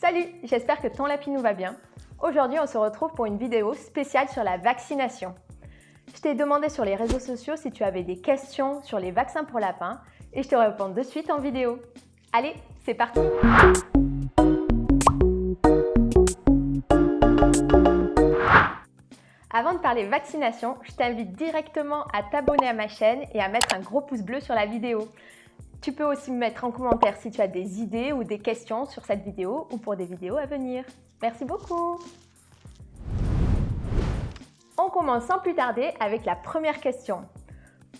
Salut, j'espère que ton lapinou va bien. Aujourd'hui, on se retrouve pour une vidéo spéciale sur la vaccination. Je t'ai demandé sur les réseaux sociaux si tu avais des questions sur les vaccins pour lapins et je te réponds de suite en vidéo. Allez, c'est parti! Avant de parler vaccination, je t'invite directement à t'abonner à ma chaîne et à mettre un gros pouce bleu sur la vidéo. Tu peux aussi me mettre en commentaire si tu as des idées ou des questions sur cette vidéo ou pour des vidéos à venir. Merci beaucoup! On commence sans plus tarder avec la première question.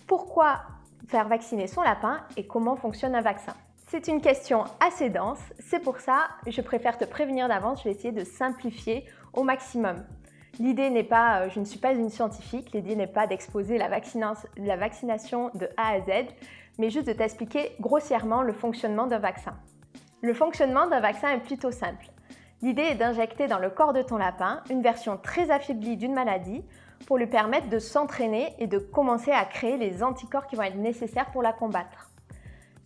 Pourquoi faire vacciner son lapin et comment fonctionne un vaccin? C'est une question assez dense, c'est pour ça que je préfère te prévenir d'avance, je vais essayer de simplifier au maximum. L'idée n'est pas, je ne suis pas une scientifique, l'idée n'est pas d'exposer la vaccination de A à Z, mais juste de t'expliquer grossièrement le fonctionnement d'un vaccin. Le fonctionnement d'un vaccin est plutôt simple. L'idée est d'injecter dans le corps de ton lapin une version très affaiblie d'une maladie pour lui permettre de s'entraîner et de commencer à créer les anticorps qui vont être nécessaires pour la combattre.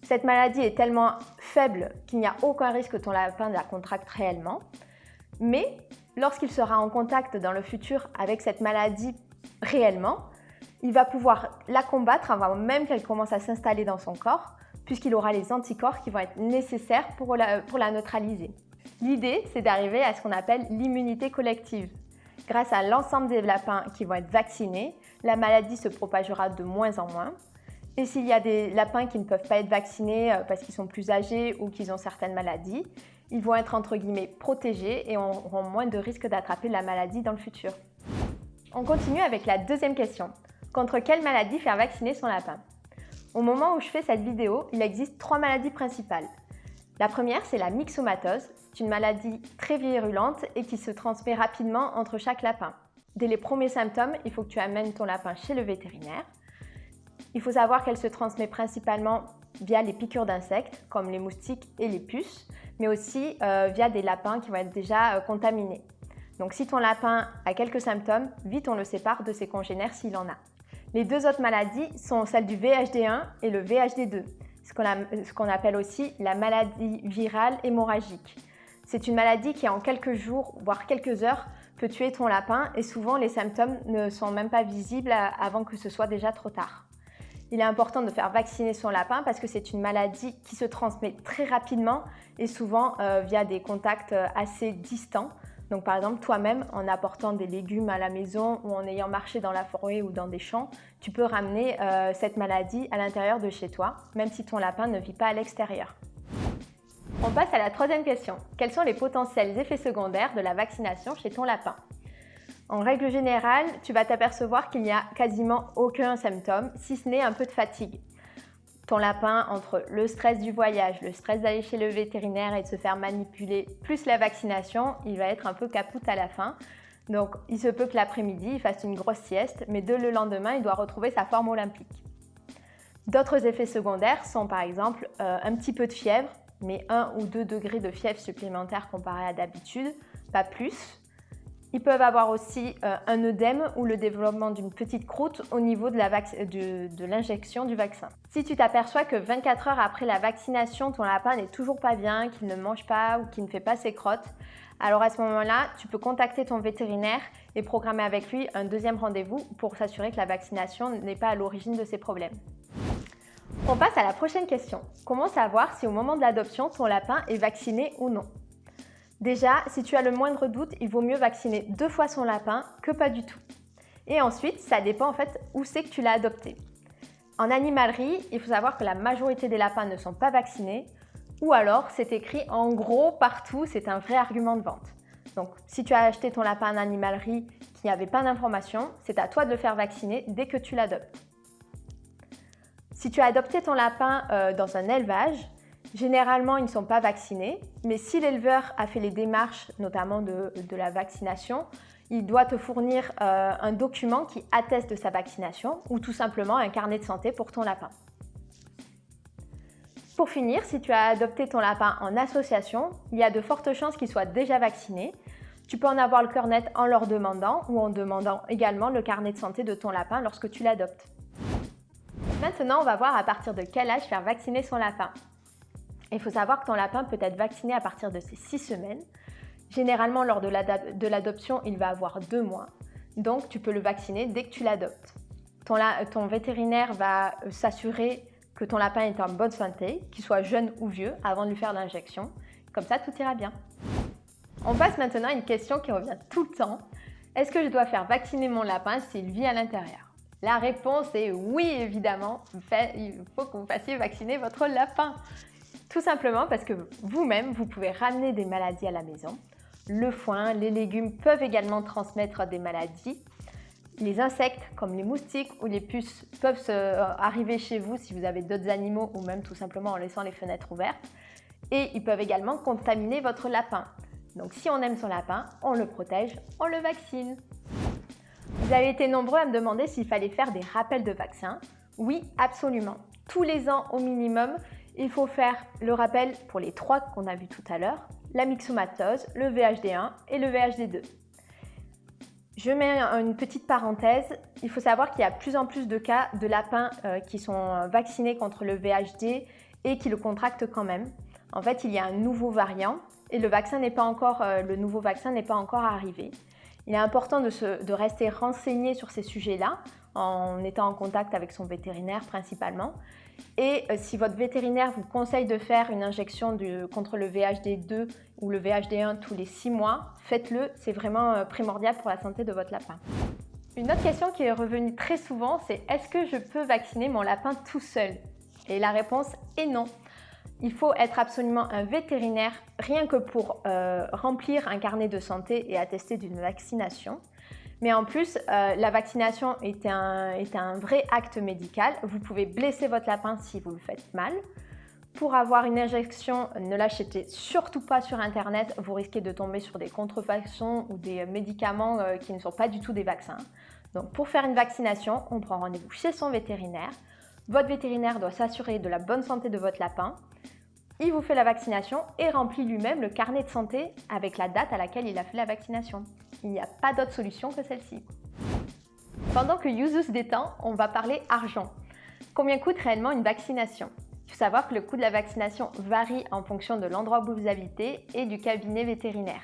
Cette maladie est tellement faible qu'il n'y a aucun risque que ton lapin la contracte réellement, mais lorsqu'il sera en contact dans le futur avec cette maladie réellement, il va pouvoir la combattre avant même qu'elle commence à s'installer dans son corps, puisqu'il aura les anticorps qui vont être nécessaires pour la neutraliser. L'idée, c'est d'arriver à ce qu'on appelle l'immunité collective. Grâce à l'ensemble des lapins qui vont être vaccinés, la maladie se propagera de moins en moins. Et s'il y a des lapins qui ne peuvent pas être vaccinés parce qu'ils sont plus âgés ou qu'ils ont certaines maladies, ils vont être entre guillemets protégés et auront moins de risques d'attraper la maladie dans le futur. On continue avec la deuxième question. Contre quelle maladie faire vacciner son lapin? Au moment où je fais cette vidéo, il existe 3 maladies principales. La première, c'est la myxomatose. C'est une maladie très virulente et qui se transmet rapidement entre chaque lapin. Dès les premiers symptômes, il faut que tu amènes ton lapin chez le vétérinaire. Il faut savoir qu'elle se transmet principalement via les piqûres d'insectes, comme les moustiques et les puces, mais aussi via des lapins qui vont être déjà contaminés. Donc si ton lapin a quelques symptômes, vite on le sépare de ses congénères s'il en a. Les 2 autres maladies sont celles du VHD1 et le VHD2, ce qu'on appelle aussi la maladie virale hémorragique. C'est une maladie qui en quelques jours, voire quelques heures, peut tuer ton lapin et souvent les symptômes ne sont même pas visibles avant que ce soit déjà trop tard. Il est important de faire vacciner son lapin parce que c'est une maladie qui se transmet très rapidement et souvent via des contacts assez distants. Donc par exemple, toi-même, en apportant des légumes à la maison ou en ayant marché dans la forêt ou dans des champs, tu peux ramener cette maladie à l'intérieur de chez toi, même si ton lapin ne vit pas à l'extérieur. On passe à la troisième question. Quels sont les potentiels effets secondaires de la vaccination chez ton lapin? En règle générale, tu vas t'apercevoir qu'il n'y a quasiment aucun symptôme, si ce n'est un peu de fatigue. Ton lapin, entre le stress du voyage, le stress d'aller chez le vétérinaire et de se faire manipuler, plus la vaccination, il va être un peu capoute à la fin. Donc, il se peut que l'après-midi, il fasse une grosse sieste, mais dès le lendemain, il doit retrouver sa forme olympique. D'autres effets secondaires sont par exemple un petit peu de fièvre, mais 1 ou 2 degrés de fièvre supplémentaires comparé à d'habitude, pas plus. Ils peuvent avoir aussi un œdème ou le développement d'une petite croûte au niveau de l'injection du vaccin. Si tu t'aperçois que 24 heures après la vaccination, ton lapin n'est toujours pas bien, qu'il ne mange pas ou qu'il ne fait pas ses crottes, alors à ce moment-là, tu peux contacter ton vétérinaire et programmer avec lui un deuxième rendez-vous pour s'assurer que la vaccination n'est pas à l'origine de ces problèmes. On passe à la prochaine question. Comment savoir si au moment de l'adoption, ton lapin est vacciné ou non? Déjà, si tu as le moindre doute, il vaut mieux vacciner 2 fois son lapin que pas du tout. Et ensuite, ça dépend en fait où c'est que tu l'as adopté. En animalerie, il faut savoir que la majorité des lapins ne sont pas vaccinés ou alors c'est écrit en gros partout, c'est un vrai argument de vente. Donc si tu as acheté ton lapin en animalerie qui n'avait pas d'information, c'est à toi de le faire vacciner dès que tu l'adoptes. Si tu as adopté ton lapin dans un élevage, généralement, ils ne sont pas vaccinés, mais si l'éleveur a fait les démarches, notamment de la vaccination, il doit te fournir un document qui atteste de sa vaccination ou tout simplement un carnet de santé pour ton lapin. Pour finir, si tu as adopté ton lapin en association, il y a de fortes chances qu'il soit déjà vacciné. Tu peux en avoir le cœur net en leur demandant ou en demandant également le carnet de santé de ton lapin lorsque tu l'adoptes. Maintenant, on va voir à partir de quel âge faire vacciner son lapin. Il faut savoir que ton lapin peut être vacciné à partir de ses 6 semaines. Généralement, lors de l'adoption, il va avoir 2 mois. Donc, tu peux le vacciner dès que tu l'adoptes. Ton vétérinaire va s'assurer que ton lapin est en bonne santé, qu'il soit jeune ou vieux, avant de lui faire l'injection. Comme ça, tout ira bien. On passe maintenant à une question qui revient tout le temps. Est-ce que je dois faire vacciner mon lapin s'il vit à l'intérieur? La réponse est oui, évidemment. Il faut que vous fassiez vacciner votre lapin. Tout simplement parce que vous-même, vous pouvez ramener des maladies à la maison. Le foin, les légumes peuvent également transmettre des maladies. Les insectes, comme les moustiques ou les puces, peuvent arriver chez vous si vous avez d'autres animaux ou même tout simplement en laissant les fenêtres ouvertes. Et ils peuvent également contaminer votre lapin. Donc si on aime son lapin, on le protège, on le vaccine. Vous avez été nombreux à me demander s'il fallait faire des rappels de vaccins. Oui, absolument. Tous les ans au minimum, il faut faire le rappel pour les 3 qu'on a vus tout à l'heure, la myxomatose, le VHD1 et le VHD2. Je mets une petite parenthèse, il faut savoir qu'il y a de plus en plus de cas de lapins qui sont vaccinés contre le VHD et qui le contractent quand même. En fait, il y a un nouveau variant et le nouveau vaccin n'est pas encore arrivé. Il est important de rester renseigné sur ces sujets-là en étant en contact avec son vétérinaire principalement. Et si votre vétérinaire vous conseille de faire une injection contre le VHD2 ou le VHD1 tous les 6 mois, faites-le, c'est vraiment primordial pour la santé de votre lapin. Une autre question qui est revenue très souvent, c'est est-ce que je peux vacciner mon lapin tout seul? Et la réponse est non. Il faut être absolument un vétérinaire rien que pour remplir un carnet de santé et attester d'une vaccination. Mais en plus, la vaccination est un vrai acte médical. Vous pouvez blesser votre lapin si vous le faites mal. Pour avoir une injection, ne l'achetez surtout pas sur Internet. Vous risquez de tomber sur des contrefaçons ou des médicaments qui ne sont pas du tout des vaccins. Donc pour faire une vaccination, on prend rendez-vous chez son vétérinaire. Votre vétérinaire doit s'assurer de la bonne santé de votre lapin. Il vous fait la vaccination et remplit lui-même le carnet de santé avec la date à laquelle il a fait la vaccination. Il n'y a pas d'autre solution que celle-ci. Pendant que Yuzu se détend, on va parler argent. Combien coûte réellement une vaccination? Il faut savoir que le coût de la vaccination varie en fonction de l'endroit où vous habitez et du cabinet vétérinaire.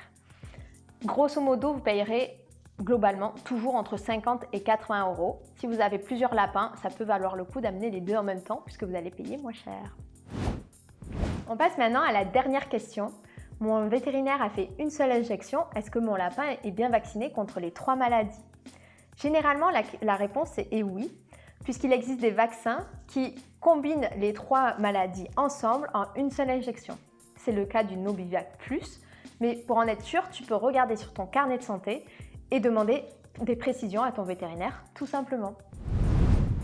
Grosso modo, vous payerez globalement toujours entre 50 et 80 €. Si vous avez plusieurs lapins, ça peut valoir le coup d'amener les deux en même temps puisque vous allez payer moins cher. On passe maintenant à la dernière question. Mon vétérinaire a fait une seule injection. Est-ce que mon lapin est bien vacciné contre les 3 maladies? Généralement, la réponse est oui, puisqu'il existe des vaccins qui combinent les 3 maladies ensemble en une seule injection. C'est le cas du Nobivac Plus, mais pour en être sûr, tu peux regarder sur ton carnet de santé et demander des précisions à ton vétérinaire, tout simplement.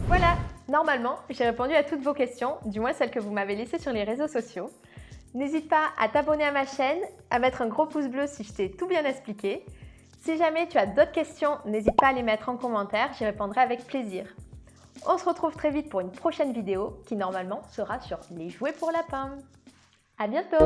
Voilà, normalement, j'ai répondu à toutes vos questions, du moins celles que vous m'avez laissées sur les réseaux sociaux. N'hésite pas à t'abonner à ma chaîne, à mettre un gros pouce bleu si je t'ai tout bien expliqué. Si jamais tu as d'autres questions, n'hésite pas à les mettre en commentaire, j'y répondrai avec plaisir. On se retrouve très vite pour une prochaine vidéo qui normalement sera sur les jouets pour lapins. À bientôt!